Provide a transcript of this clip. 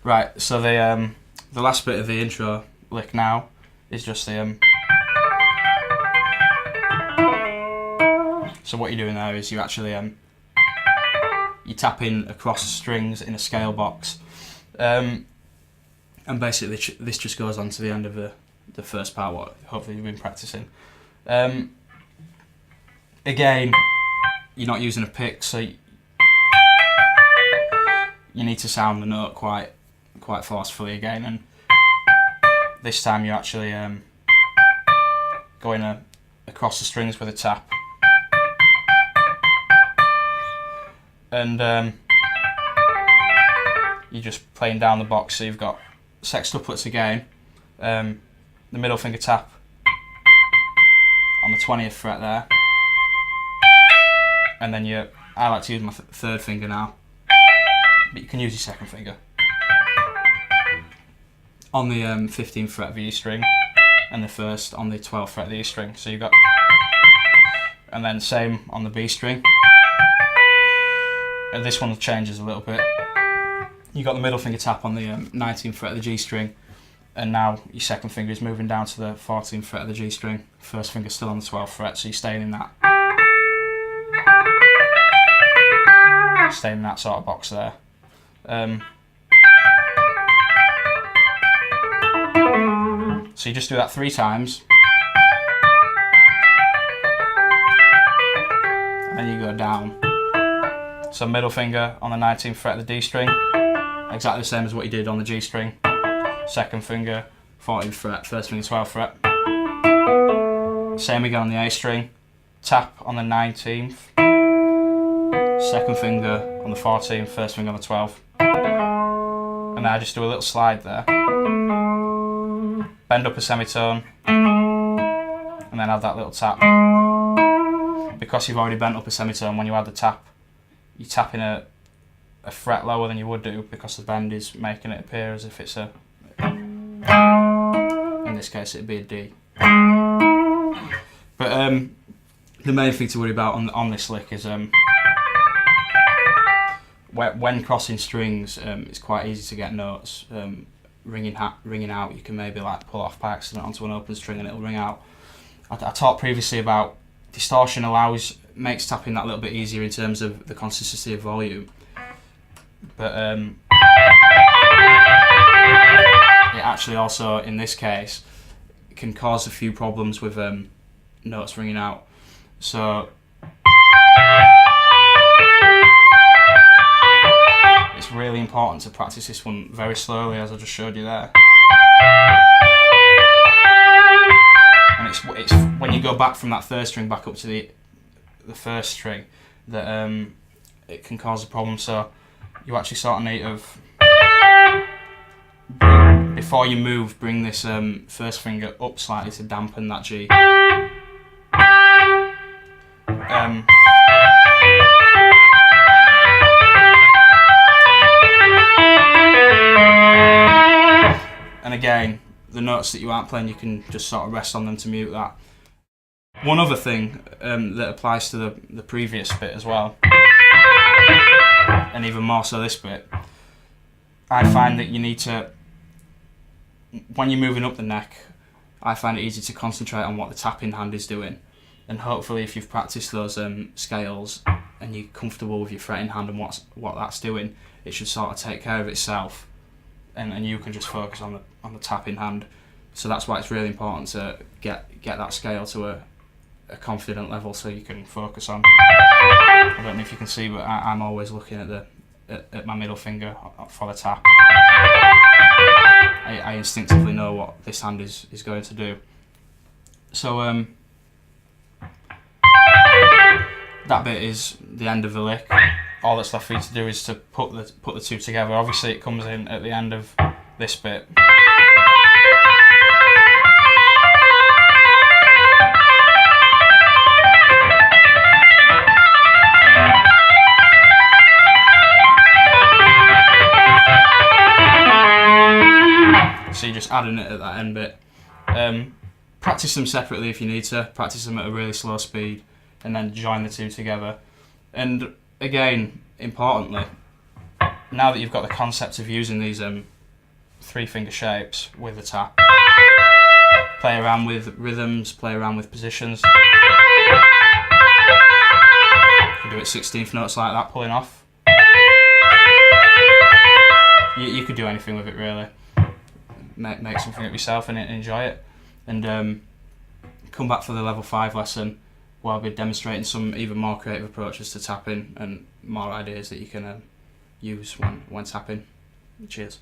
Right, so the last bit of the intro lick now is just the So what you're doing there is you actually you tap in across the strings in a scale box, and basically this just goes on to the end of the first part. What hopefully you've been practicing. Again, you're not using a pick, so you need to sound the note quite forcefully again, and this time you're actually going across the strings with a tap, and you're just playing down the box. So you've got sextuplets again, the middle finger tap on the 20th fret there, and then I like to use my third finger now, but you can use your second finger on the 15th fret of the E string, and the first on the 12th fret of the E string. So you've got, and then same on the B string. And this one changes a little bit. You got the middle finger tap on the 19th fret of the G string, and now your second finger is moving down to the 14th fret of the G string. First finger still on the 12th fret, so you're staying in that sort of box there. So you just do that 3 times, and then you go down. So middle finger on the 19th fret of the D string, exactly the same as what you did on the G string. Second finger, 14th fret, first finger, 12th fret. Same again on the A string, tap on the 19th, second finger on the 14th, first finger on the 12th. And then I just do a little slide there. Bend up a semitone, and then add that little tap. Because you've already bent up a semitone, when you add the tap, you're tapping a fret lower than you would do, because the bend is making it appear as if it's a, in this case it'd be a D. But the main thing to worry about on this lick is when crossing strings, it's quite easy to get notes ringing out. You can maybe like pull off by accident onto an open string and it'll ring out. I talked previously about distortion makes tapping that little bit easier in terms of the consistency of volume, but it actually also, in this case, can cause a few problems with notes ringing out. So it's really important to practice this one very slowly, as I just showed you there. And it's when you go back from that third string back up to the first string that it can cause a problem. So you actually sort of need before you move, bring this first finger up slightly to dampen that G. And again, the notes that you aren't playing, you can just sort of rest on them to mute that. One other thing that applies to the previous bit as well, and even more so this bit, I find that you need to, when you're moving up the neck, I find it easy to concentrate on what the tapping hand is doing. And hopefully if you've practiced those scales and you're comfortable with your fretting hand and what that's doing, it should sort of take care of itself, and you can just focus on the tapping hand. So that's why it's really important to get that scale to a confident level so you can focus on. I don't know if you can see, but I'm always looking at my middle finger for the tap. I instinctively know what this hand is going to do. So that bit is the end of the lick. All that's left for you to do is to put the two together. Obviously it comes in at the end of this bit. So you're just adding it at that end bit. Practice them separately if you need to. Practice them at a really slow speed, and then join the two together. And again, importantly, now that you've got the concept of using these 3-finger shapes with the tap, play around with rhythms, play around with positions. You can do it 16th notes like that, pulling off. You could do anything with it really. Make something up yourself and enjoy it. And come back for the level 5 lesson where I'll be demonstrating some even more creative approaches to tapping and more ideas that you can use when tapping. Cheers.